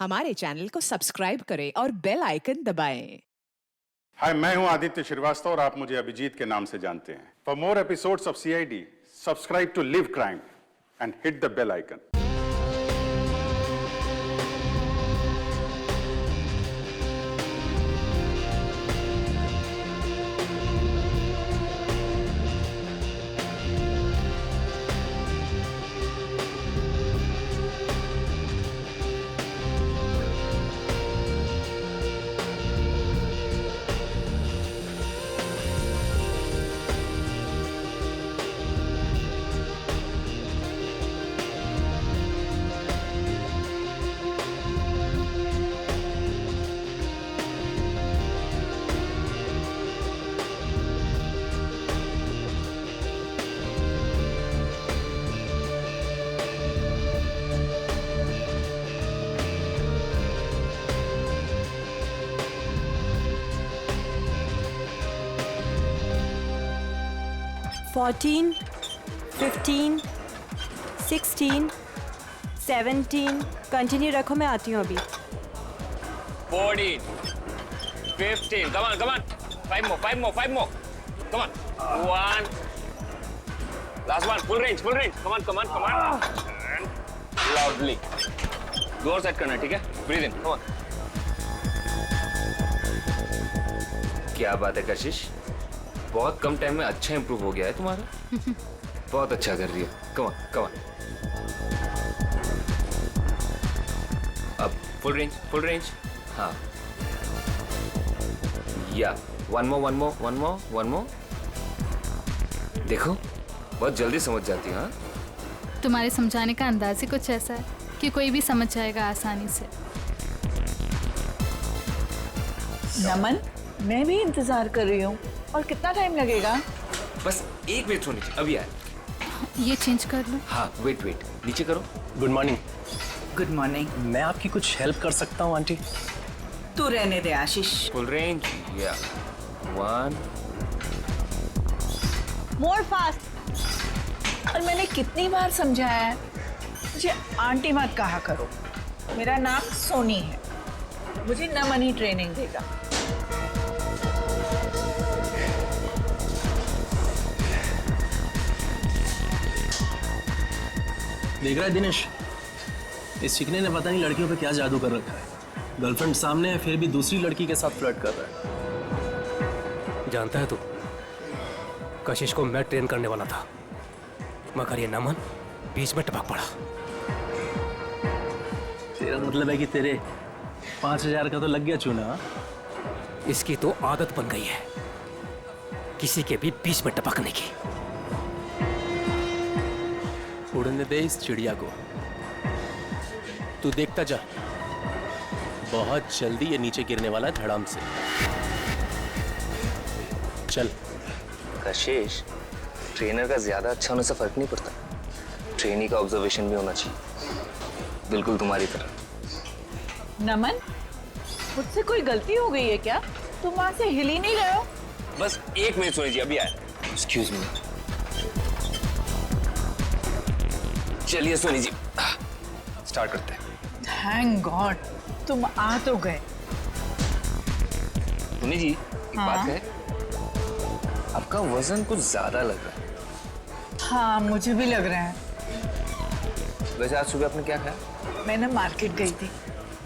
हमारे चैनल को सब्सक्राइब करें और बेल आइकन दबाएं। हाय, मैं हूं आदित्य श्रीवास्तव और आप मुझे अभिजीत के नाम से जानते हैं। For more episodes of CID, subscribe to live crime and hit the bell icon. Fourteen, 15, 16, 17. Continue रखो, मैं आती हूँ अभी। 14, 15. Come on. 5 more. Come on. 1. Last one. Full range. Come on. And loudly. Door set करना, ठीक है? Breathe in. Come on. क्या बात है कशिश? बहुत कम टाइम में अच्छा इंप्रूव हो गया है तुम्हारा। बहुत अच्छा कर रही हो। Come on. अब फुल रेंज। हाँ। या one more. देखो, बहुत जल्दी समझ जाती है। हाँ? तुम्हारे समझाने का अंदाज ही कुछ ऐसा है कि कोई भी समझ जाएगा आसानी से। नमन, मैं भी इंतजार कर रही हूँ। और कितना टाइम लगेगा? बस 1 मिनट होनी चाहिए, अभी आए। ये चेंज कर लो। हाँ, वेट नीचे करो। Good morning. Good morning. मैं आपकी कुछ हेल्प कर सकता हूँ आंटी? तू रहने दे आशीष। Full range. या 1. मोर फास्ट। और मैंने कितनी बार समझाया है, मुझे आंटी मत कहा करो। मेरा नाम सोनी है, मुझे नमन ही ट्रेनिंग देगा। देख रहा है दिनेश, इस चिकने ने पता नहीं लड़कियों पे क्या जादू कर रखा है। गर्लफ्रेंड सामने है, फिर भी दूसरी लड़की के साथ फ्लर्ट कर रहा है। जानता है तू, कशिश को मैं ट्रेन करने वाला था, मगर ये नमन बीच में टपक पड़ा। तेरा मतलब है कि तेरे 5000 का तो लग गया चूना? इसकी तो आदत बन गई है किसी के भी बीच में टपकने की। उड़ने दे इस चिड़िया को, तू देखता जा, बहुत जल्दी ये नीचे गिरने वाला है धड़ाम से। चल। कशिश, ट्रेनर का ज्यादा अच्छा होने से फर्क नहीं पड़ता, ट्रेनी का ऑब्जर्वेशन भी होना चाहिए, बिल्कुल तुम्हारी तरह। नमन, मुझसे कोई गलती हो गई है क्या? तुम वहां से हिल ही नहीं रहे हो। बस 1 मिनट सुनिए, अभी आए। Excuse me. चलिए सोनी जी, स्टार्ट करते हैं। थैंक गॉड, तुम आ तो गए। सोनी जी, एक बात है, आपका वजन कुछ ज्यादा लग रहा है। हाँ, मुझे भी लग रहा है। वैसे आज सुबह आपने क्या खाया? मैं ना मार्केट गई थी,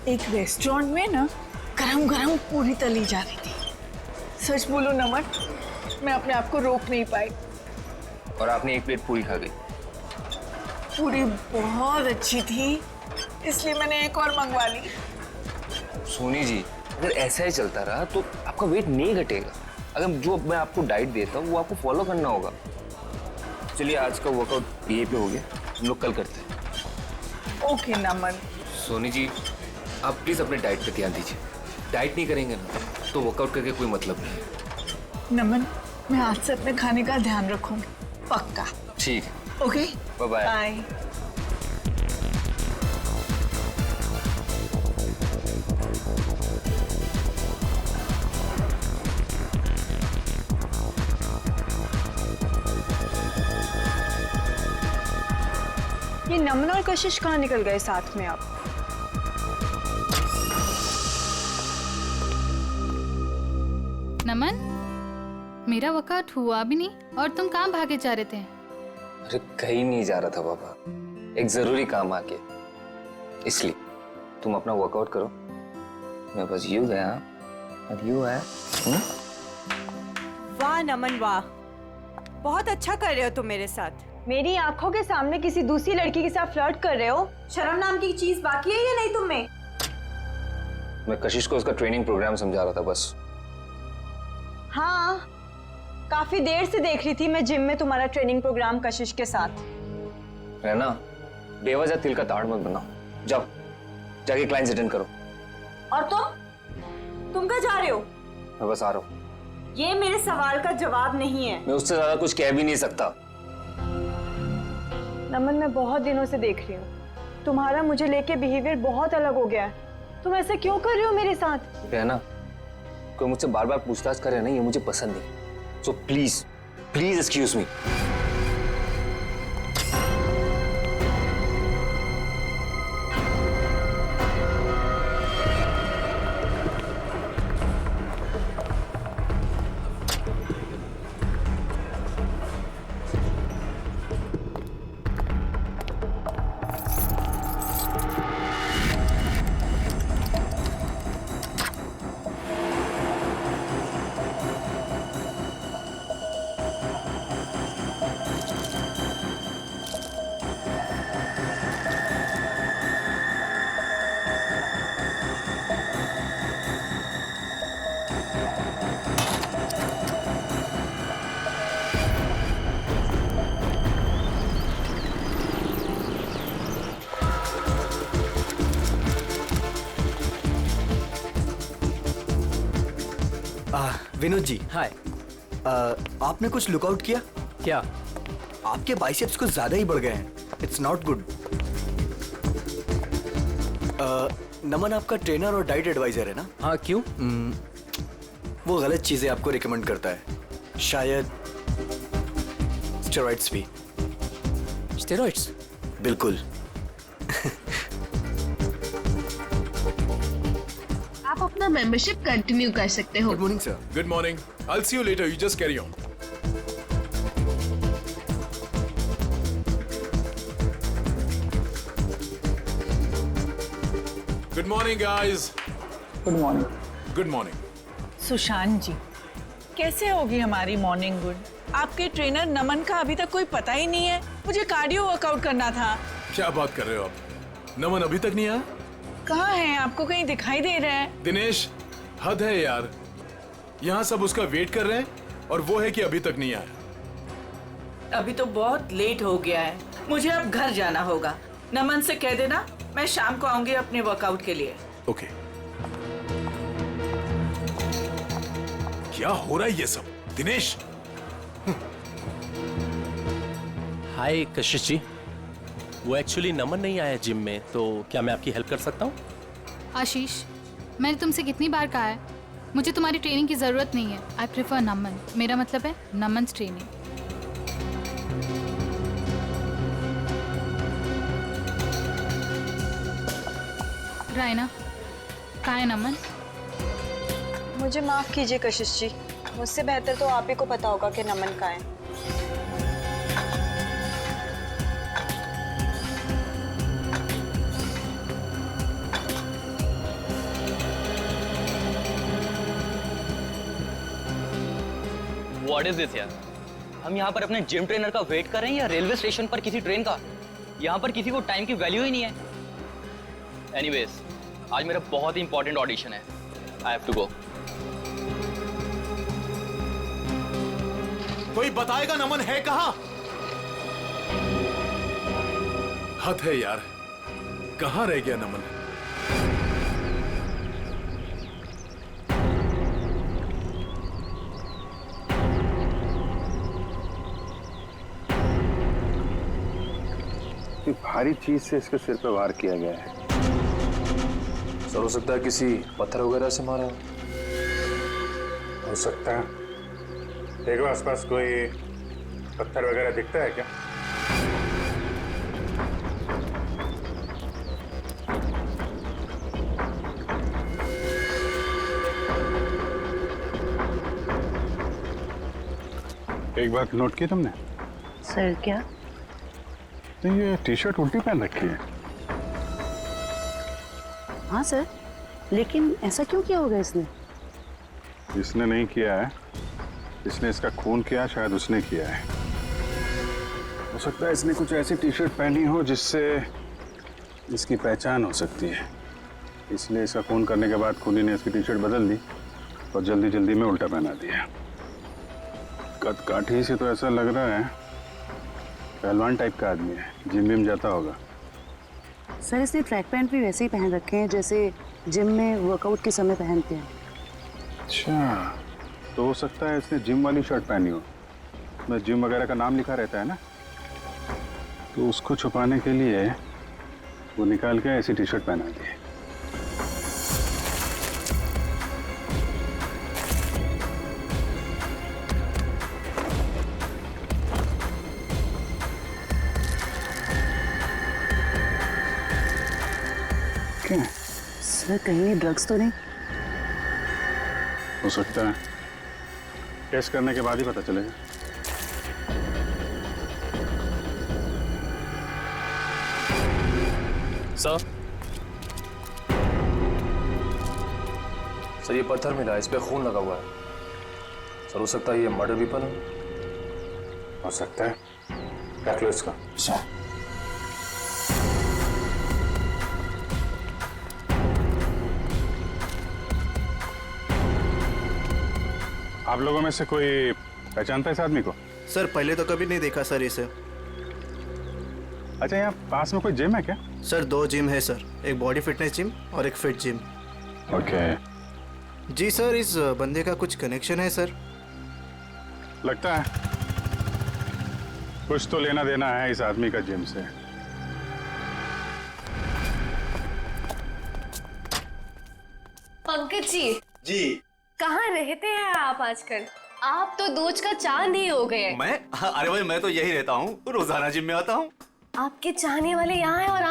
एक रेस्टोरेंट में ना गरम पूरी तली जा रही थी। सच बोलो नमन, मैं अपने आप को रोक नहीं पाई। और आपने 1 प्लेट पूरी खा गई? पूरी बहुत अच्छी थी, इसलिए मैंने एक और मंगवा ली। सोनी जी, अगर ऐसा ही चलता रहा तो आपका वेट नहीं घटेगा। अगर जो मैं आपको डाइट देता हूँ वो आपको फॉलो करना होगा। चलिए, आज का वर्कआउट ये पे हो गया, हम लोग कल करते हैं। ओके नमन। सोनी जी, आप प्लीज अपने डाइट पे ध्यान दीजिए। डाइट नहीं करेंगे ना तो वर्कआउट करके कोई मतलब नहीं है। नमन, मैं आज से अपने खाने का ध्यान रखूंगी, पक्का। ठीक है, ओके, बाय बाय। ये नमन और कशिश कहाँ निकल गए साथ में आप? मेरा वर्कआउट हुआ भी नहीं और तुम कहाँ भागे जा रहे थे? अरे कहीं नहीं जा रहा था बाबा, एक जरूरी काम आ गया, इसलिए तुम अपना वर्कआउट करो, मैं बस यूं गया और यूं आया। वाह नमन वाह, बहुत अच्छा कर रहे हो तुम मेरे साथ। मेरी आंखों के सामने किसी दूसरी लड़की के साथ फ्लर्ट कर रहे हो। शर्म नाम की चीज बाकी है या नहीं तुम में? मैं कशिश को उसका ट्रेनिंग प्रोग्राम समझा रहा था बस। हाँ, काफी देर से देख रही थी मैं जिम में तुम्हारा ट्रेनिंग प्रोग्राम कशिश के साथ। है ना, बेवजह तिल का ताड़ मत बनाओ, जाओ जाके क्लाइंट्स अटेंड करो। और तुम कहाँ जा रहे हो? मैं बस आ रहा हूँ। ये मेरे सवाल का जवाब नहीं है। मैं उससे ज्यादा कुछ कह भी नहीं सकता। नमन, मैं बहुत दिनों से देख रही हूँ, तुम्हारा मुझे लेके बिहेवियर बहुत अलग हो गया है। तुम ऐसे क्यों कर रहे हो मेरे साथ? है ना, कोई मुझसे बार बार पूछताछ करे ना, ये मुझे पसंद नहीं। So please please excuse me. Vinod ji, hi. आपने कुछ लुकआउट किया? क्या? आपके बाइसेप्स कुछ ज्यादा ही बढ़ गए हैं। It's not good. नमन आपका ट्रेनर और डाइट एडवाइजर है ना? हाँ, क्यों? वो गलत चीजें आपको रिकमेंड करता है, शायद स्टेरॉइड्स भी। स्टेरॉइड्स? बिल्कुल। आप अपना मेंबरशिप कंटिन्यू कर सकते हो। Good morning sir. Good morning. I'll see you later. You just carry on. Good morning, guys. Good morning. Good morning. Sushant ji, कैसे होगी हमारी मॉर्निंग गुड? आपके ट्रेनर नमन का अभी तक कोई पता ही नहीं है। मुझे कार्डियो वर्कआउट करना था। क्या बात कर रहे हो आप? नमन अभी तक नहीं आया? कहाँ हैं? आपको कहीं दिखाई दे रहे हैं? दिनेश, हद है यार। यहाँ सब उसका वेट कर रहे हैं और वो है कि अभी तक नहीं आया। अभी तो बहुत लेट हो गया है, मुझे अब घर जाना होगा। नमन से कह देना मैं शाम को आऊंगी अपने वर्कआउट के लिए। ओके। क्या हो रहा है ये सब? दिनेश! हाय कशिश जी, वो एक्चुअली नमन नहीं आया जिम में, तो क्या मैं आपकी हेल्प कर सकता हूँ? आशीष, मैंने तुमसे कितनी बार कहा है, मुझे तुम्हारी ट्रेनिंग की ज़रूरत नहीं है। आई प्रेफर नमन। मेरा मतलब है नमन ट्रेनिंग। रायना, कहाँ है नमन? मुझे माफ कीजिए कशिश जी, मुझसे बेहतर तो आप ही को पता होगा कि नमन कहाँ है। व्हाट इज दिस यार? हम यहाँ पर अपने जिम ट्रेनर का वेट कर रहे हैं या रेलवे स्टेशन पर किसी ट्रेन का? यहाँ पर किसी को टाइम की वैल्यू ही नहीं है। एनीवेज, आज मेरा बहुत ही इंपॉर्टेंट ऑडिशन है। I have to go. कोई बताएगा नमन है कहाँ? हद है यार, कहाँ रह गया नमन? भारी चीज से इसके सिर पे वार किया गया है। सर, हो सकता है किसी पत्थर वगैरह से मारा हो सकता है। देखो आसपास कोई पत्थर वगैरह दिखता है क्या? एक बात नोट की तुमने? सर क्या? तो ये टी शर्ट उल्टी पहन रखी है। हाँ सर, लेकिन ऐसा क्यों किया होगा इसने? इसने नहीं किया है, इसने इसका खून किया, शायद उसने किया है। हो सकता है इसने कुछ ऐसी टी शर्ट पहनी हो जिससे इसकी पहचान हो सकती है, इसलिए इसका खून करने के बाद खूनी ने इसकी टी शर्ट बदल दी और जल्दी जल्दी में उल्टा पहना दिया। कद काठी से तो ऐसा लग रहा है पहलवान टाइप का आदमी है, जिम विम जाता होगा। सर इसने ट्रैक पैंट भी वैसे ही पहन रखे हैं जैसे जिम में वर्कआउट के समय पहनते हैं। अच्छा, तो हो सकता है इसने जिम वाली शर्ट पहनी हो, मैं जिम वगैरह का नाम लिखा रहता है ना, तो उसको छुपाने के लिए वो निकाल के ऐसी टी शर्ट पहना दी। क्या? सर कहीं ड्रग्स तो नहीं? हो सकता है, टेस्ट करने के बाद ही पता चलेगा। सर ये पत्थर मिला है, इस पे खून लगा हुआ है। सर हो सकता है ये मर्डर वेपन हो सकता है, रख लो इसको। आप लोगों में से कोई पहचानता है इस आदमी को? सर पहले तो कभी नहीं देखा सर इसे। अच्छा, यहाँ पास में कोई जिम है क्या? सर 2 जिम है सर, एक बॉडी फिटनेस जिम और एक फिट जिम। ओके। जी सर, इस बंदे का कुछ कनेक्शन है सर? लगता है कुछ तो लेना देना है इस आदमी का जिम से। पंकज जी। जी। कहाँ रहते हैं आप आजकल? आप तो दूज का चांद ही हो गए। मैं? अरे भाई मैं तो यही रहता हूँ, रोजाना जिम में आता हूँ। आपके चाहने वाले यहाँ हैं और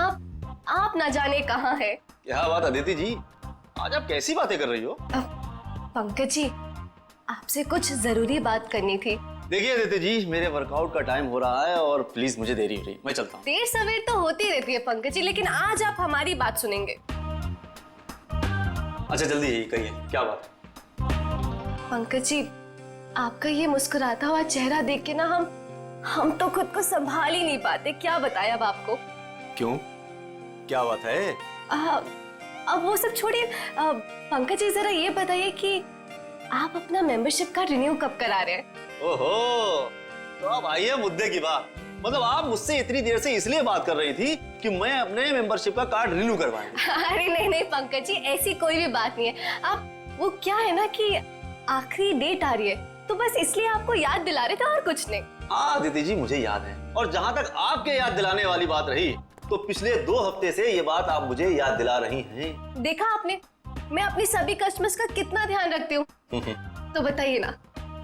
आप ना जाने कहाँ है। क्या बात अदिति जी, आज आप कैसी बातें कर रही हो? पंकज जी, आपसे कुछ जरूरी बात करनी थी। देखिए अदिति जी, मेरे वर्कआउट का टाइम हो रहा है और प्लीज मुझे देरी हो रही, मैं चलता हूँ। देर सवेर तो होती रहती है पंकज जी, लेकिन आज आप हमारी बात सुनेंगे। अच्छा जल्दी यही कहिए, क्या बात? पंकज जी, आपका ये मुस्कुराता हुआ चेहरा देख के ना हम तो खुद को संभाल ही नहीं पाते। क्या बताएं अब आपको। क्यों, क्या बात है? अब वो सब छोड़िए, पंकज जी जरा ये बताइए कि आप अपना मेंबरशिप का रिन्यू कब करा रहे हैं? ओहो, तो अब आई है मुद्दे की बात। मतलब आप मुझसे इतनी देर से इसलिए बात कर रही थी कि मैं अपने मेंबरशिप का कार्ड रिन्यू करवाऊंगा। अरे नहीं पंकज जी, ऐसी कोई भी बात नहीं है। आप वो क्या है ना कि आखिरी डेट आ रही है, तो बस इसलिए आपको याद दिला रहे थे और कुछ नहीं। दीदी जी मुझे याद है, और जहाँ तक आपके याद दिलाने वाली बात रही, तो पिछले 2 हफ्ते से ये बात आप मुझे याद दिला रही हैं। देखा आपने, मैं अपनी सभी कस्टमर्स का कितना ध्यान रखती हूँ। तो बताइए ना,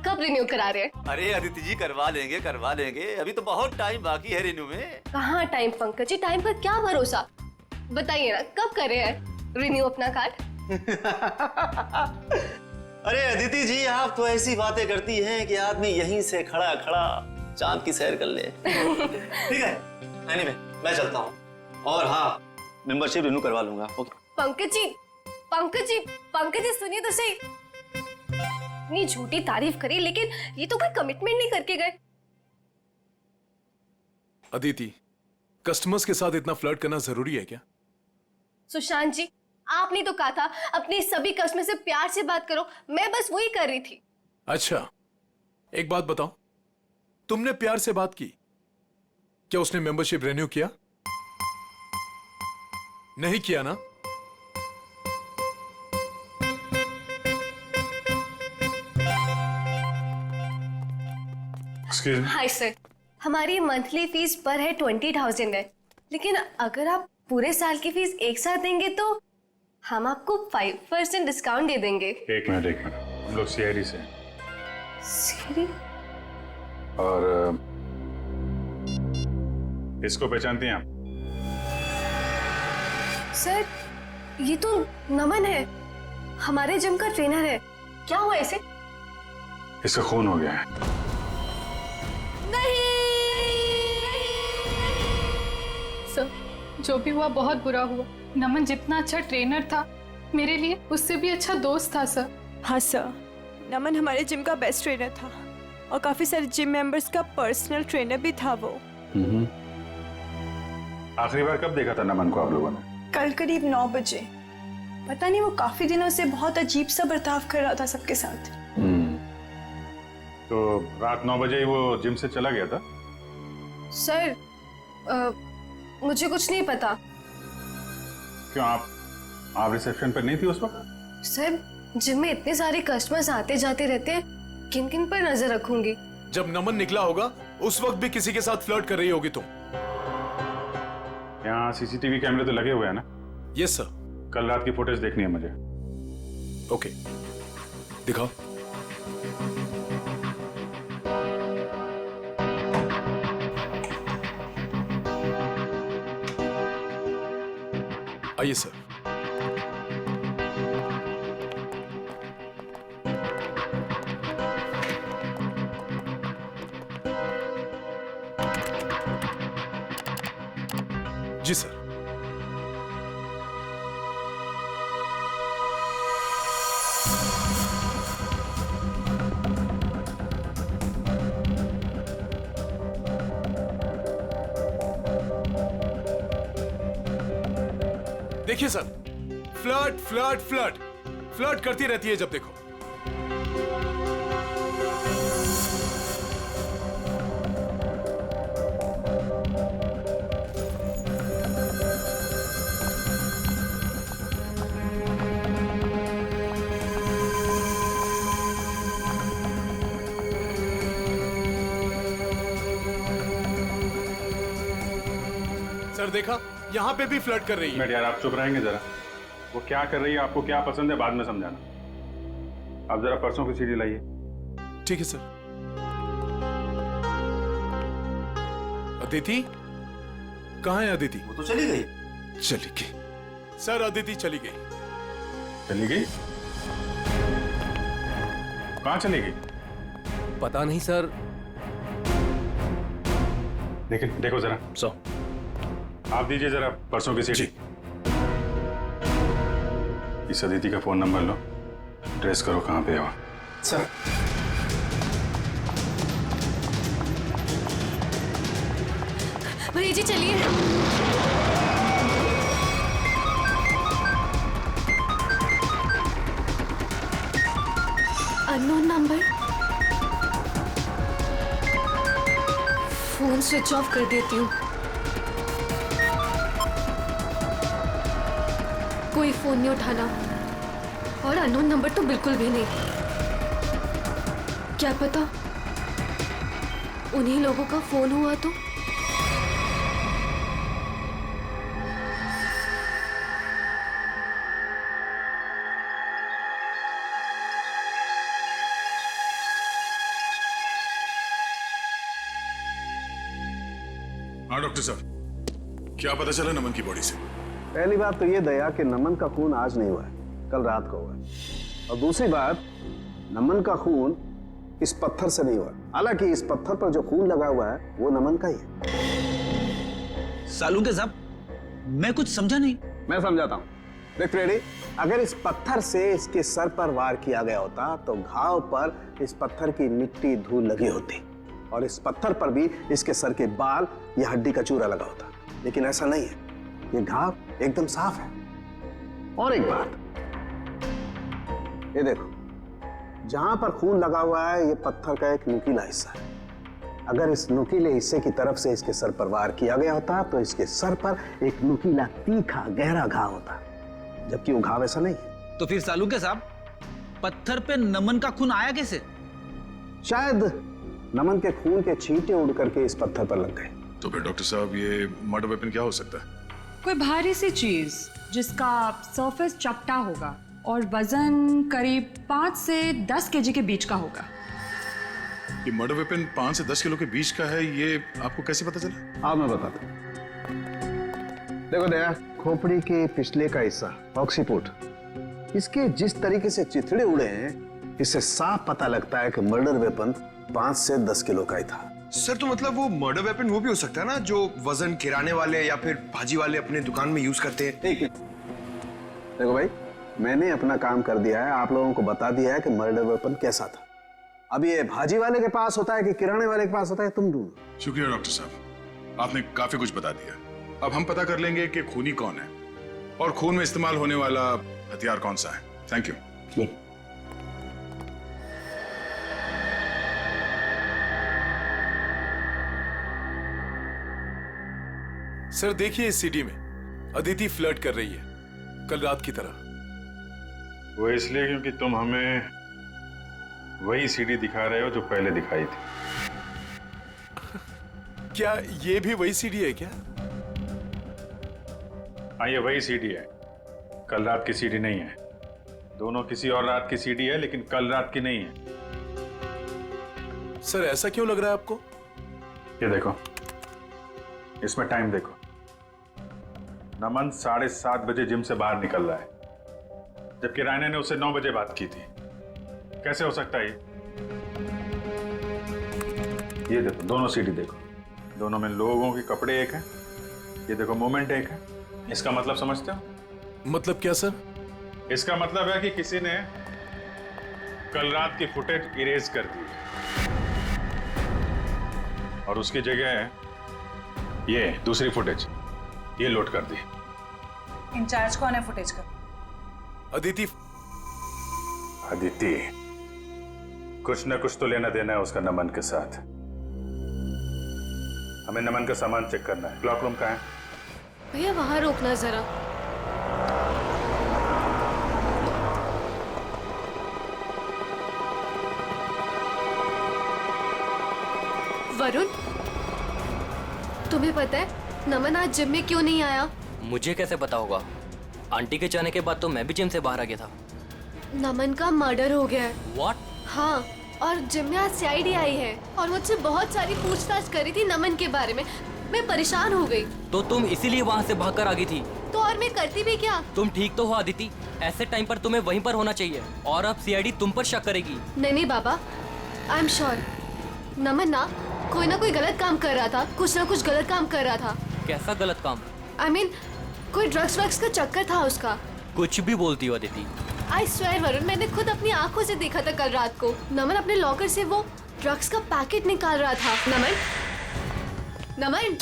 कब रिन्यू करा रहे हैं? अरे अदिति जी करवा लेंगे, अभी तो बहुत टाइम बाकी है रिन्यू में। कहाँ टाइम पंकज जी, टाइम पर क्या भरोसा। बताइए ना, कब कर रहे हैं रिन्यू अपना कार्ड? अरे अदिति जी, आप तो ऐसी बातें करती हैं कि आदमी यहीं से खड़ा खड़ा चांद की सैर कर ले। ठीक है, एनीवे मैं चलता हूँ, और हाँ मेंबरशिप रिन्यू करवा लूंगा। ओके। पंकज जी सुनिए तो सही। इतनी झूठी तारीफ करी, लेकिन ये तो कोई कमिटमेंट नहीं करके गए। अदिति, कस्टमर्स के साथ इतना फ्लर्ट करना जरूरी है क्या? सुशांत जी, आपने तो कहा था अपने सभी कस्टमर से प्यार से बात करो, मैं बस वही कर रही थी। अच्छा, एक बात बताओ, तुमने प्यार से बात की, क्या उसने मेंबरशिप रिन्यू किया? नहीं किया ना? हाय सर, हमारी मंथली फीस पर है 20,000 है, लेकिन अगर आप पूरे साल की फीस एक साथ देंगे तो हम आपको 5% डिस्काउंट दे देंगे। एक मिनट, हम लोग सीआईडी से। सीआईडी? और इसको पहचानती हैं आप? सर, ये तो नमन है, हमारे जिम का ट्रेनर है। क्या हुआ इसे? इसका खून हो गया है। सर, जो भी हुआ बहुत बुरा हुआ। नमन जितना अच्छा ट्रेनर था, मेरे लिए उससे भी अच्छा दोस्त था सर। हाँ सर, नमन हमारे जिम का बेस्ट ट्रेनर था और काफी सारे जिम मेंबर्स का पर्सनल ट्रेनर भी था वो। आखिरी बार कब देखा था नमन को आप लोगों ने? कल करीब 9 बजे। पता नहीं वो काफी दिनों से बहुत अजीब सा बर्ताव कर रहा था सबके साथ। तो रात 9 बजे ही वो जिम से चला गया था? सर, मुझे कुछ नहीं पता। क्यों, आप रिसेप्शन पर नहीं थी उस वक्त? सर, जिम में इतने सारे कस्टमर्स आते जाते रहते हैं, किन किन पर नजर रखूंगी? जब नमन निकला होगा उस वक्त भी किसी के साथ फ्लर्ट कर रही होगी तुम। यहाँ सीसीटीवी कैमरे तो लगे हुए हैं ना? Yes sir. कल रात की फुटेज देखनी है मुझे। ओके, दिखाओ। आइए सर। जी सर। देखिए sir, flirt flirt flirt flirt करती रहती है जब देखो। सर देखा, यहाँ पे भी फ्लर्ट कर रही है। यार आप चुप रहेंगे जरा? वो क्या कर रही है, आपको क्या पसंद है, बाद में समझाना। आप जरा पर्सों की सीढ़ी लाइए। ठीक है सर। अदिति कहाँ है? अदिति वो तो चली गई। चली गई सर, अदिति चली गई। चली गई? कहाँ चली गई? पता नहीं सर। लेकिन देखो जरा। सो आप दीजिए जरा पर्सों की सीढ़ी। इस अदिति का फोन नंबर लो, ट्रेस करो कहाँ पे है वो। सर, भैया जी चलिए। Unknown number. Phone switch off कर देती हूँ। कोई फोन नहीं उठाना और अननोन नंबर तो बिल्कुल भी नहीं। क्या पता उन्हीं लोगों का फोन हुआ तो। हाँ डॉक्टर साहब, क्या पता चला नमन की बॉडी से? पहली बात तो ये दया कि नमन का खून आज नहीं हुआ है, कल रात को हुआ है। और दूसरी बात, नमन का खून इस पत्थर से नहीं हुआ। हालांकि इस पत्थर पर जो खून लगा हुआ है वो नमन का ही है। सालूके साहब, मैं कुछ समझा नहीं। मैं समझाता हूँ। देख फ्रेडी, अगर इस पत्थर से इसके सर पर वार किया गया होता तो घाव पर इस पत्थर की मिट्टी धूल लगी होती और इस पत्थर पर भी इसके सर के बाल या हड्डी का चूरा लगा होता। लेकिन ऐसा नहीं है, ये घाव एकदम साफ है। और एक बात, ये देखो, जहां पर खून लगा हुआ है ये पत्थर का एक नुकीला हिस्सा है। अगर इस नुकीले हिस्से की तरफ से इसके सर पर वार किया गया होता तो इसके सर पर एक नुकीला तीखा गहरा घाव होता, जबकि वो घाव ऐसा नहीं है। तो फिर सालूके साहब, पत्थर पे नमन का खून आया कैसे? शायद नमन के खून के छींटे उड़ करके इस पत्थर पर लग गए। तो फिर डॉक्टर साहब, ये मर्डर वेपन क्या हो सकता है? कोई भारी सी चीज जिसका सरफेस चपटा होगा और वजन करीब 5 से 10 केजी के बीच का होगा। ये मर्डर वेपन 5 से 10 किलो के बीच का है, ये आपको कैसे पता चला? हाँ मैं बताता हूँ। देखो दया, खोपड़ी के पिछले का हिस्सा ऑक्सीपुट, इसके जिस तरीके से चिथड़े उड़े हैं, इससे साफ पता लगता है कि मर्डर वेपन 5 से 10 किलो का ही था। सर तो मतलब वो मर्डर वेपन वो भी हो सकता है ना, जो वजन किराने वाले या फिर भाजी वाले अपने दुकान में यूज करते हैं। ठीक है, देखो भाई, मैंने अपना काम कर दिया है, आप लोगों को बता दिया है कि मर्डर वेपन कैसा था। अब ये भाजी वाले के पास होता है कि किराने वाले के पास होता है, तुम ढूंढो। शुक्रिया डॉक्टर साहब, आपने काफी कुछ बता दिया। अब हम पता कर लेंगे कि खूनी कौन है और खून में इस्तेमाल होने वाला हथियार कौन सा है। Thank you. सर देखिए, इस सीडी में अदिति फ्लर्ट कर रही है कल रात की तरह। वो इसलिए क्योंकि तुम हमें वही सीडी दिखा रहे हो जो पहले दिखाई थी। क्या ये भी वही सीडी है क्या? हाँ, ये वही सीडी है, कल रात की सीडी नहीं है। दोनों किसी और रात की सीडी है, लेकिन कल रात की नहीं है। सर ऐसा क्यों लग रहा है आपको? ये देखो, इसमें टाइम देखो। नमन 7:30 बजे जिम से बाहर निकल रहा है, जबकि रायना ने उससे 9 बजे बात की थी। कैसे हो सकता है ये देखो, दोनों सीडी देखो, दोनों में लोगों के कपड़े एक हैं। ये देखो, मोमेंट एक है। इसका मतलब समझते हो? मतलब क्या सर? इसका मतलब है कि किसी ने कल रात की फुटेज इरेज कर दी और उसकी जगह ये दूसरी फुटेज ये लोड कर दी। इंचार्ज कौन है फुटेज का? अदिति। अदिति, कुछ न कुछ तो लेना देना है उसका नमन के साथ। हमें नमन का सामान चेक करना है। क्लॉक रूम कहाँ है? भैया वहां रोकना जरा। वरुण, तुम्हें पता है नमन आज जिम में क्यों नहीं आया? मुझे कैसे पता होगा? आंटी के जाने के बाद तो मैं भी जिम से बाहर आ गया था। नमन का मर्डर हो गया है। What? हाँ, और जिम में आज CID आई है और मुझसे बहुत सारी पूछताछ करी थी नमन के बारे में। मैं परेशान हो गई। तो तुम इसीलिए वहाँ से भागकर आ गई थी? तो और मैं करती भी क्या? तुम ठीक तो हो अदिति? ऐसे टाइम पर तुम्हें वहीं पर होना चाहिए और अब CID तुम पर शक करेगी। नहीं बाबा, आई एम श्योर नमन ना कोई गलत काम कर रहा था, कुछ ना कुछ गलत काम कर रहा था। कैसा गलत काम? I mean, कोई ड्रग्स का चक्कर था उसका। कुछ भी बोलती हो अदिति। आई स्वेयर वरुण, मैंने खुद अपनी आंखों से देखा था कल रात को। नमन अपने लॉकर से वो ड्रग्स का पैकेट निकाल रहा था। नमन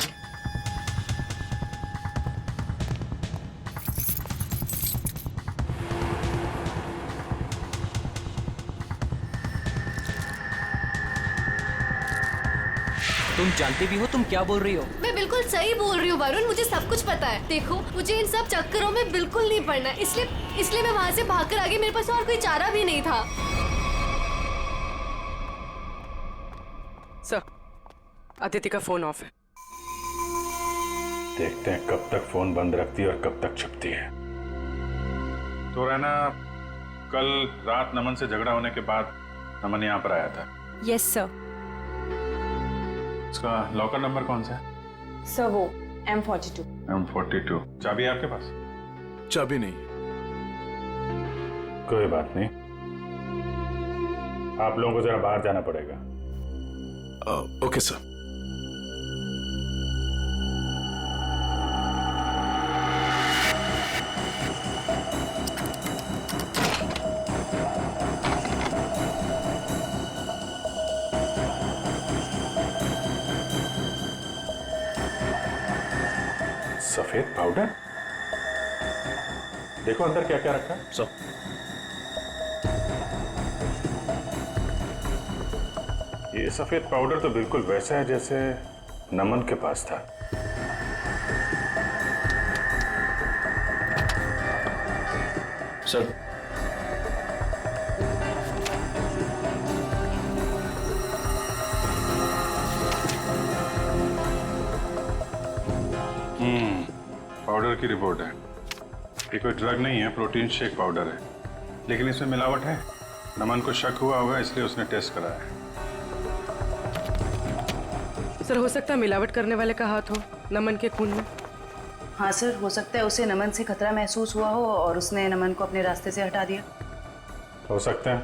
तुम जानती भी हो तुम क्या बोल रही हो? मैं बिल्कुल सही बोल रही हूँ वरुण, मुझे सब कुछ पता है। देखो, मुझे इन सब चक्करों में बिल्कुल नहीं पड़ना, इसलिए मैं वहाँ से भागकर आ गई। मेरे पास और कोई चारा भी नहीं था। सर, अदिति का फोन ऑफ है। देखते हैं कब तक फोन बंद रखती है और कब तक छुपती है। तो रहना, कल रात नमन से झगड़ा होने के बाद नमन यहाँ पर आया था। Yes sir. उसका लॉकर नंबर कौन सा है? सर वो M42। M42। चाबी है आपके पास? चाबी नहीं। कोई बात नहीं, आप लोगों को जरा बाहर जाना पड़ेगा। Okay sir. सफेद पाउडर? देखो अंदर क्या क्या रखा है। सर, ये सफेद पाउडर तो बिल्कुल वैसा है जैसे नमन के पास था। सर, पाउडर की रिपोर्ट है। ये कोई ड्रग नहीं है, प्रोटीन शेक पाउडर है, लेकिन इसमें मिलावट है। नमन को शक हुआ होगा, इसलिए उसने टेस्ट कराया है। सर, हो सकता है मिलावट करने वाले का हाथ हो नमन के खून में। हाँ सर, हो सकता है उसे नमन से खतरा महसूस हुआ हो और उसने नमन को अपने रास्ते से हटा दिया। हो सकता है।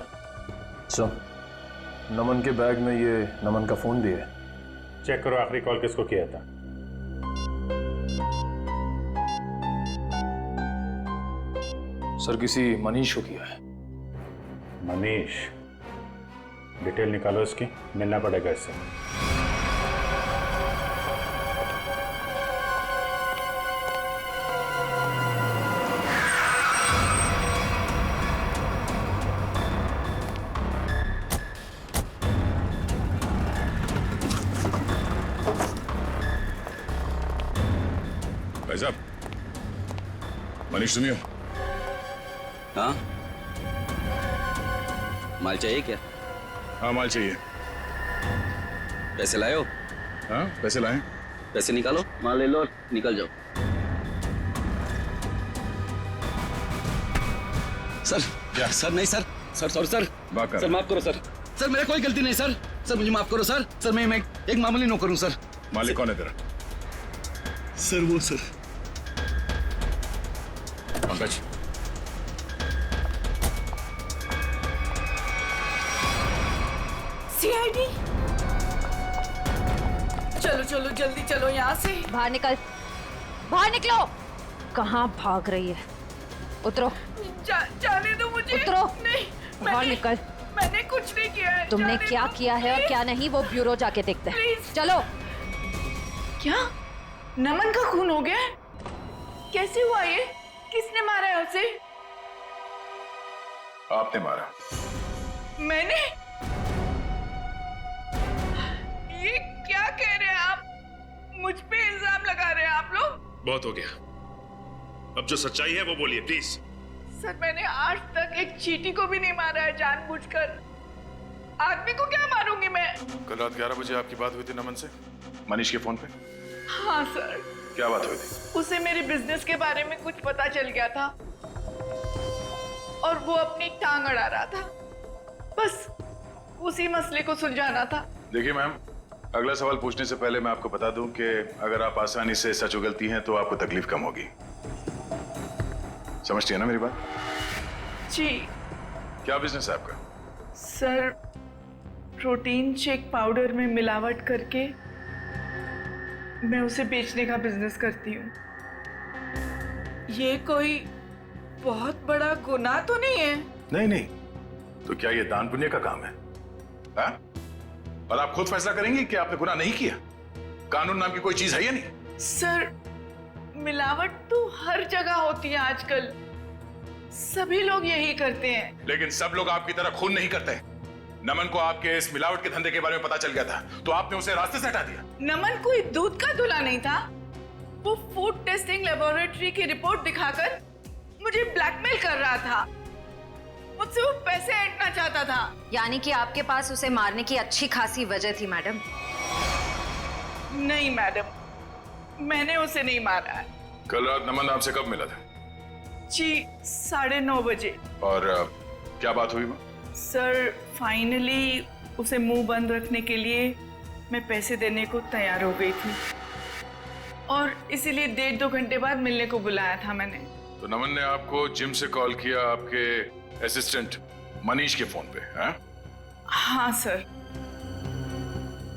सर, नमन के बैग में ये नमन का फोन भी है। चेक करो आखिरी कॉल किसको किया था। सर किसी मनीष को किया है। मनीष? डिटेल निकालो इसकी, मिलना पड़ेगा इससे। भाई साहब, मनीष तुम ही हो? हाँ, माल चाहिए क्या? हाँ माल चाहिए। पैसे लाए हो? हाँ पैसे लाए। पैसे निकालो, माल ले लो और निकल जाओ। सर क्या? सर नहीं sir, sir sorry sir, sir माफ करो सर, सर मेरा कोई गलती नहीं सर, सर मुझे माफ करो सर, सर मैं एक मामूली नौकर हूँ सर। मालिक कौन है तेरा? सर वो सर पंकज। सीआईडी, चलो चलो जल्दी चलो यहाँ से। बाहर निकल, बाहर निकलो। कहाँ भाग रही है? उतरो। जाने दो मुझे। उतरो। नहीं, बाहर निकल। मैंने कुछ नहीं किया है। तुमने क्या किया है और क्या नहीं वो ब्यूरो जाके देखते हैं। चलो। क्या नमन का खून हो गया? कैसे हुआ ये? किसने मारा है उसे? आपने मारा। मैंने? ये क्या कह रहे हैं आप? मुझ पे इल्जाम लगा रहे हैं आप लोग? बहुत हो गया, अब जो सच्चाई है वो बोलिए प्लीज। सर मैंने आज तक एक चींटी को भी नहीं मारा है जानबूझकर। आदमी को क्या मारूंगी मैं? कल रात 11 बजे आपकी बात हुई थी नमन से मनीष के फोन पे? हाँ सर। क्या बात हुई थी? उसे मेरे बिजनेस के बारे में कुछ पता चल गया था और वो अपनी टांग अड़ा रहा था, बस उसी मसले को सुलझाना था। देखिए मैम, अगला सवाल पूछने से पहले मैं आपको बता दूं कि अगर आप आसानी से सच उगलती हैं तो आपको तकलीफ कम होगी। समझती है ना मेरी बात? जी। क्या बिजनेस है आपका? सर प्रोटीन शेक पाउडर में मिलावट करके मैं उसे बेचने का बिजनेस करती हूँ। ये कोई बहुत बड़ा गुनाह तो नहीं है? नहीं नहीं, तो क्या ये दान पुण्य का काम है? हा? और आप खुद फैसला करेंगे कि आपने गुनाह नहीं किया? कानून नाम की कोई चीज है या नहीं? सर मिलावट तो हर जगह होती है आजकल, सभी लोग यही करते हैं। लेकिन सब लोग आपकी तरह खून नहीं करते। नमन को आपके इस मिलावट के धंधे के बारे में पता चल गया था तो आपने उसे रास्ते से हटा दिया। नमन कोई दूध का दूल्हा नहीं था। वो फूड टेस्टिंग लेबोरेटरी की रिपोर्ट दिखाकर मुझे ब्लैकमेल कर रहा था। मुझसे वो पैसे ऐंठना चाहता था। यानी कि आपके पास उसे मारने की अच्छी खासी वजह थी मैडम? नहीं मैडम, मैंने उसे नहीं मारा है। कल रात नमन आपसे कब मिला था? जी 9:30 बजे। और क्या बात हुई? सर फाइनली उसे मुंह बंद रखने के लिए मैं पैसे देने को तैयार हो गई थी और इसीलिए 1.5-2 घंटे बाद मिलने को बुलाया था मैंने। तो नमन ने आपको जिम से कॉल किया आपके असिस्टेंट मनीष के फोन पे? हाँ सर,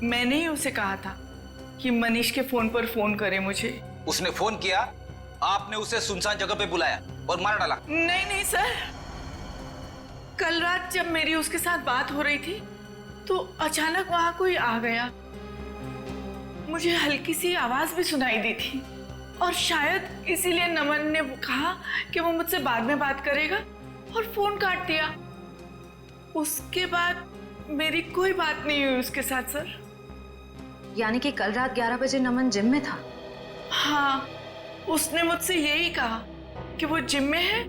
मैंने ही उसे कहा था कि मनीष के फोन पर फोन करे मुझे। उसने फोन किया, आपने उसे सुनसान जगह पे बुलाया और मार डाला? नहीं नहीं सर, कल रात जब मेरी उसके साथ बात हो रही थी तो अचानक वहां कोई आ गया। मुझे हल्की सी आवाज भी सुनाई दी थी और शायद इसीलिए नमन ने कहा कि वो मुझसे बाद में बात करेगा और फोन काट दिया। उसके बाद मेरी कोई बात नहीं हुई उसके साथ सर। यानी कि कल रात 11 बजे नमन जिम में था? हाँ, उसने मुझसे यही कहा कि वो जिम में है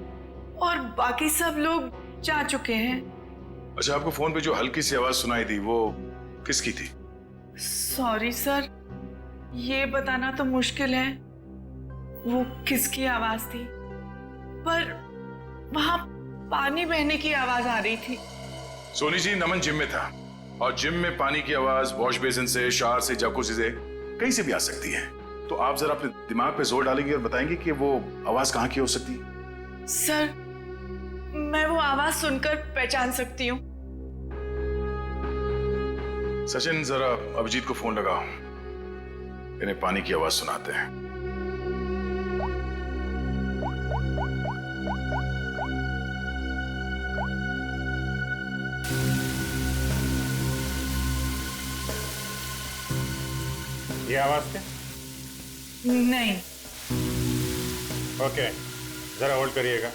और बाकी सब लोग जा चुके हैं। अच्छा, आपको फोन पे जो हल्की सी आवाज सुनाई दी वो किसकी थी? सॉरी सर, ये बताना तो मुश्किल है वो किसकी आवाज थी, पर वहां पानी बहने की आवाज आ रही थी। सोनी जी, नमन जिम में था और जिम में पानी की आवाज वॉश बेसिन से, शावर से, जकूज़ी से, कहीं से भी आ सकती है। तो आप जरा अपने दिमाग पे जोर डालेंगे और बताएंगे कि वो आवाज कहाँ की हो सकती है? सर मैं वो आवाज सुनकर पहचान सकती हूँ। सचिन, जरा अभिजीत को फोन लगाओ। इन्हें पानी की आवाज सुनाते हैं। ये आवाज क्या? नहीं। ओके, जरा होल्ड करिएगा।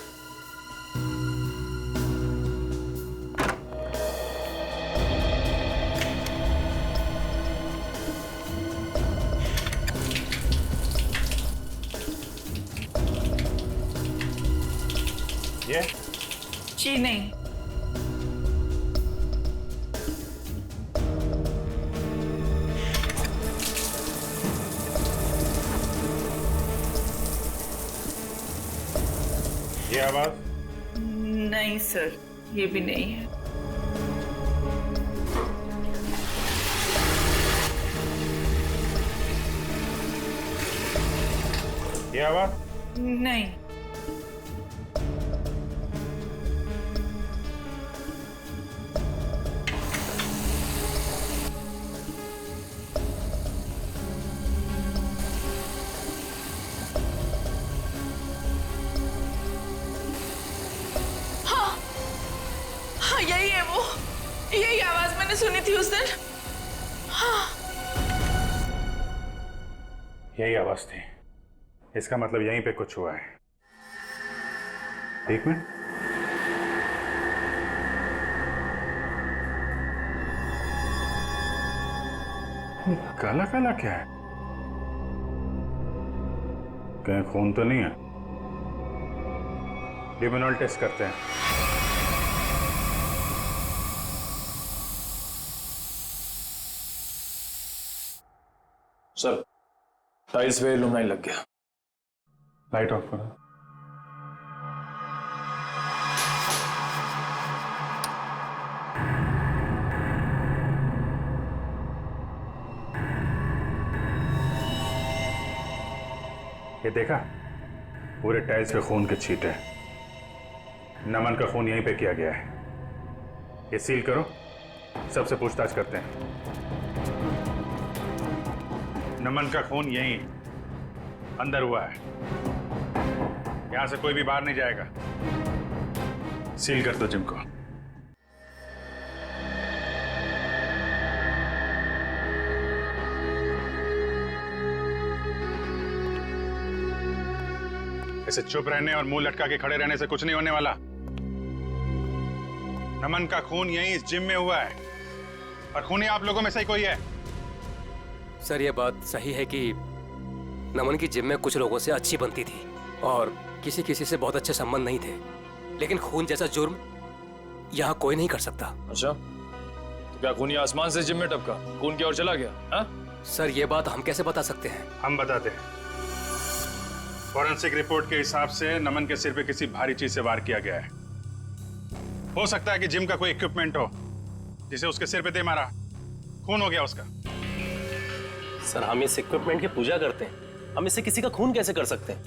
ये? जी नहीं। ये आवाज? नहीं सर, ये भी नहीं है। ये आवाज? नहीं। हाँ, यही है वो। यही आवाज मैंने सुनी थी उस दिन। हाँ। यही आवाज थी। इसका मतलब यहीं पे कुछ हुआ है। एक मिनट। काला काला क्या है? कहीं खून तो नहीं है? लिमिनॉल टेस्ट करते हैं। सर, टाइल्स पे लुमनाइन लग गया। लाइट ऑफ करो। ये देखा? पूरे टाइल्स पे खून के छींटे। नमन का खून यहीं पे किया गया है। ये सील करो, सबसे पूछताछ करते हैं। नमन का खून यहीं अंदर हुआ है। यहां से कोई भी बाहर नहीं जाएगा। सील कर दो जिम को। ऐसे चुप रहने और मुंह लटका के खड़े रहने से कुछ नहीं होने वाला। नमन का खून यहीं इस जिम में हुआ है और खूनी आप लोगों में से ही कोई है। सर, ये बात सही है कि नमन की जिम में कुछ लोगों से अच्छी बनती थी और किसी किसी से बहुत अच्छे संबंध नहीं थे, लेकिन खून जैसा जुर्म यहाँ कोई नहीं कर सकता। अच्छा, तो क्या खून आसमान से जिम में टपका, खून की ओर चला गया? हा? सर, ये बात हम कैसे बता सकते हैं? हम बताते हैं। फॉरेंसिक रिपोर्ट के हिसाब से नमन के सिर पे किसी भारी चीज से वार किया गया है। हो सकता है कि जिम का कोई इक्विपमेंट हो जिसे उसके सिर पे दे मारा, खून हो गया उसका। सर, हम इस इक्विपमेंट की पूजा करते हैं, हम इससे किसी का खून कैसे कर सकते हैं?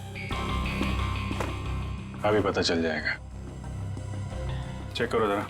अभी पता चल जाएगा। चेक करो जरा।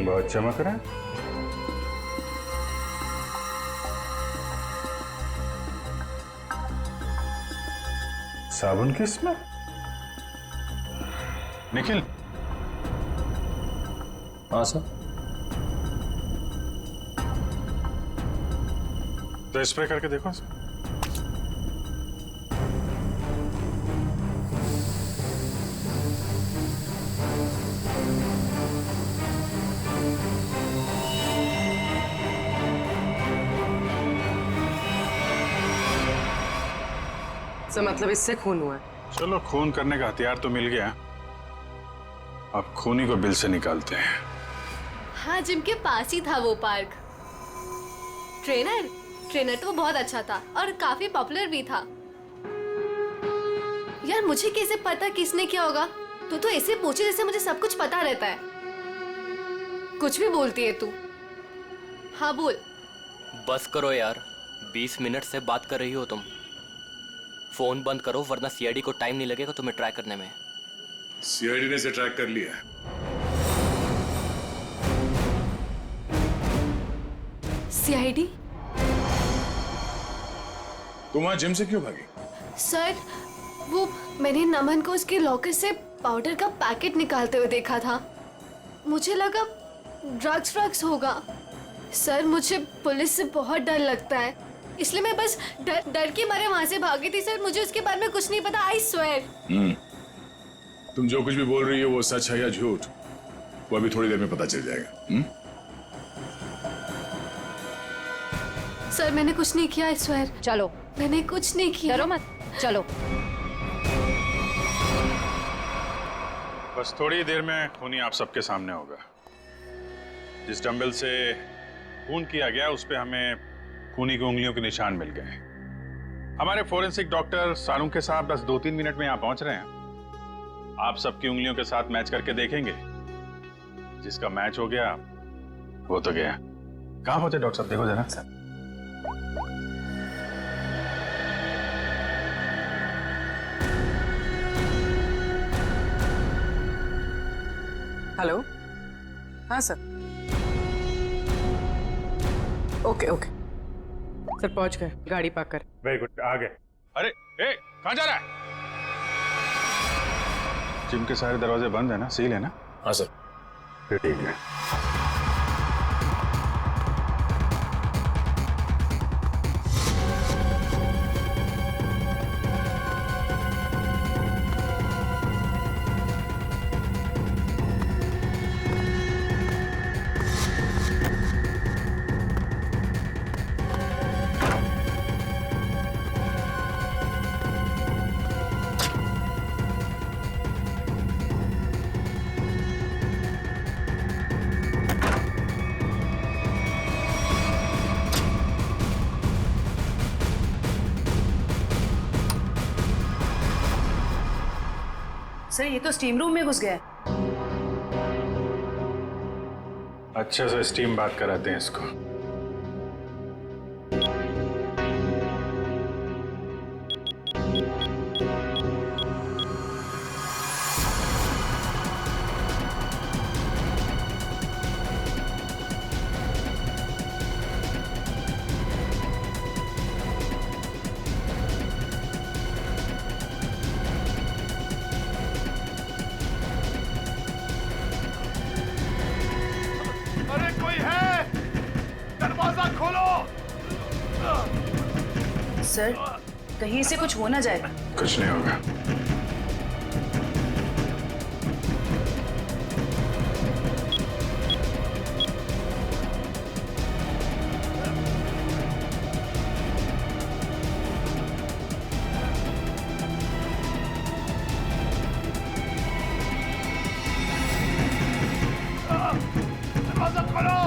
बहुत चमक रहा है। साबुन की स्मेल। निखिल। हाँ सर। तो स्प्रे करके देखो सर। सर मतलब इससे खून हुआ है? चलो, खून करने का हथियार तो मिल गया, अब खूनी को बिल से निकालते हैं। हाँ, जिम के पास ही था वो पार्क। ट्रेनर तो बहुत अच्छा था और काफी पॉपुलर भी था। यार मुझे कैसे पता किसने क्या होगा? तू तो ऐसे पूछे जैसे मुझे सब कुछ पता रहता है। कुछ भी बोलती है तू। हाँ बोल। बस करो यार, 20 मिनट से बात कर रही हो तुम। फोन बंद करो वरना सीआईडी को टाइम नहीं लगेगा तुम्हें ट्रैक करने में। सीआईडी ने इसे ट्रैक कर लिया। सीआईडी? तुम वहां जिम से क्यों भागी? सर वो मैंने नमन को उसके लॉकर से पाउडर का पैकेट निकालते हुए देखा था। मुझे लगा ड्रग्स होगा। सर मुझे पुलिस से बहुत डर लगता है, इसलिए मैं बस डर के मारे वहां से भागी थी। सर मुझे उसके बारे में कुछ नहीं पता, आई स्वेयर। तुम जो कुछ भी बोल रही हो वो सच है या झूठ, वो अभी थोड़ी देर में पता चल जाएगा। सर मैंने कुछ नहीं किया, आई स्वेयर। चलो, मैंने कुछ नहीं किया। डरो मत, चलो। बस थोड़ी देर में खूनी आप सबके सामने होगा। जिस डंबल से खून किया गया उस पे हमें खूनी की उंगलियों के निशान मिल गए। हमारे फोरेंसिक डॉक्टर सारुंखे साहब बस 2-3 मिनट में यहाँ पहुंच रहे हैं। आप सबकी उंगलियों के साथ मैच करके देखेंगे, जिसका मैच हो गया वो तो गया। कहाँ पहुंचे डॉक्टर साहब, देखो जरा। हेलो, हाँ सर। ओके सर, पहुंच गए, गाड़ी पार्क कर। वेरी गुड, आ गए। अरे कहाँ जा रहा है? जिम के सारे दरवाजे बंद है ना, सील है ना? हाँ सर। फिर ठीक है। सर ये तो स्टीम रूम में घुस गया है। अच्छे से स्टीम बात कराते हैं इसको। सर कहीं इसे कुछ हो ना जाए। कुछ नहीं होगा। दरवाजा खोलो,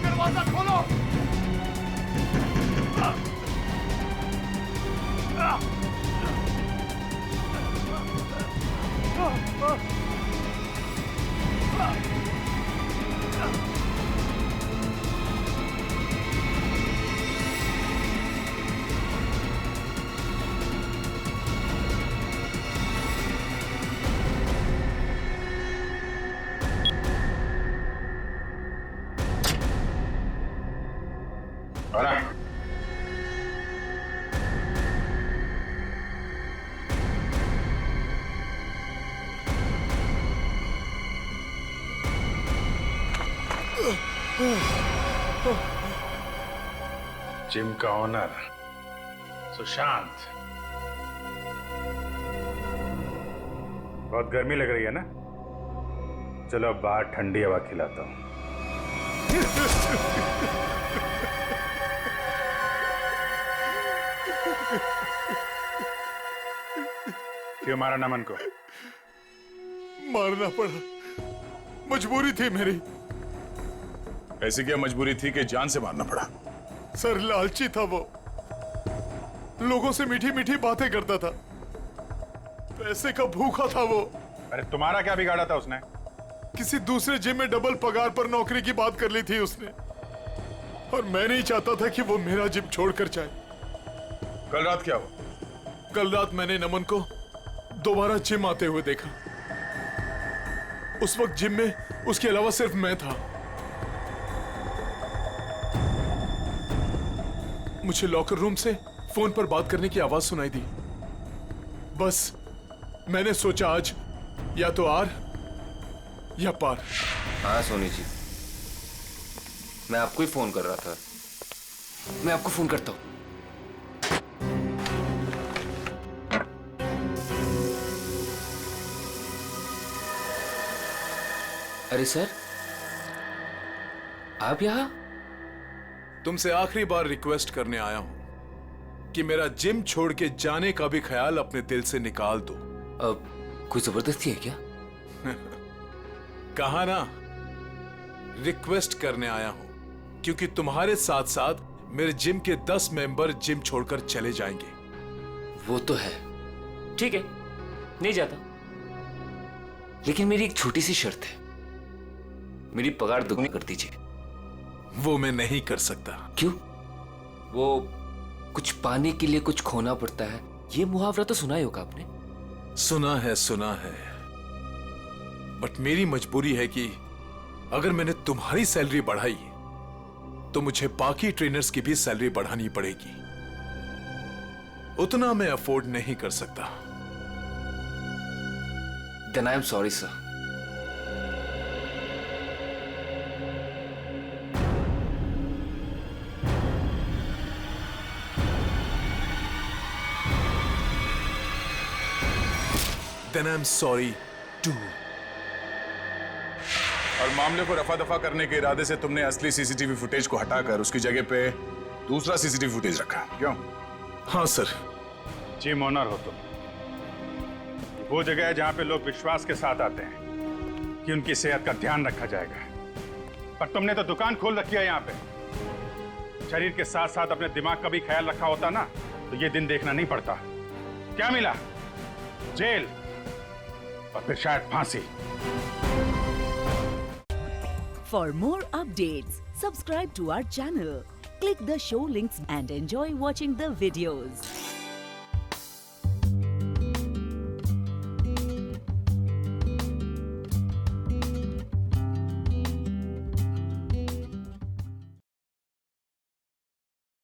दरवाजा खोलो। जिम का ओनर सुशांत, बहुत गर्मी लग रही है ना? चलो अब बाहर ठंडी हवा खिलाता हूं। क्यों मारा नमन को? मारना पड़ा, मजबूरी थी मेरी। ऐसी क्या मजबूरी थी कि जान से मारना पड़ा? सर लालची था वो, लोगों से मीठी मीठी बातें करता था, पैसे का भूखा था वो। अरे तुम्हारा क्या बिगाड़ा था उसने? किसी दूसरे जिम में डबल पगार पर नौकरी की बात कर ली थी उसने, और मैं नहीं चाहता था कि वो मेरा जिम छोड़कर जाए। कल रात क्या हुआ? कल रात मैंने नमन को दोबारा जिम आते हुए देखा। उस वक्त जिम में उसके अलावा सिर्फ मैं था। मुझे लॉकर रूम से फोन पर बात करने की आवाज सुनाई दी। बस मैंने सोचा आज या तो आर या पार। हाँ सोनी जी, मैं आपको ही फोन कर रहा था। मैं आपको फोन करता हूँ। अरे सर, आप यहाँ? तुमसे आखिरी बार रिक्वेस्ट करने आया हूं कि मेरा जिम छोड़ के जाने का भी ख्याल अपने दिल से निकाल दो। अब कोई जबरदस्ती है क्या? कहा ना, रिक्वेस्ट करने आया हूं क्योंकि तुम्हारे साथ साथ मेरे जिम के 10 मेंबर जिम छोड़कर चले जाएंगे। वो तो है, ठीक है, नहीं जाता, लेकिन मेरी एक छोटी सी शर्त है। मेरी पगार दुगनी कर दीजिए। वो मैं नहीं कर सकता। क्यों? वो कुछ पाने के लिए कुछ खोना पड़ता है, ये मुहावरा तो सुना ही होगा आपने। सुना है, बट मेरी मजबूरी है कि अगर मैंने तुम्हारी सैलरी बढ़ाई तो मुझे बाकी ट्रेनर्स की भी सैलरी बढ़ानी पड़ेगी। उतना मैं अफोर्ड नहीं कर सकता। Then I am sorry, sir. Then I'm sorry too. और मामले को रफा दफा करने के इरादे से तुमने असली सीसीटीवी फुटेज को हटाकर उसकी जगह पे दूसरा सीसीटीवी फुटेज रखा, क्यों? हाँ सर। जिम ओनर हो तुम। वो जगह है जहां पे लोग विश्वास के साथ आते हैं कि उनकी सेहत का ध्यान रखा जाएगा, पर तुमने तो दुकान खोल रखी है यहाँ पे। शरीर के साथ साथ अपने दिमाग का भी ख्याल रखा होता ना तो ये दिन देखना नहीं पड़ता। क्या मिला? जेल और फिर शायद फांसी। For more updates, subscribe to our channel, click the show links and enjoy watching the videos.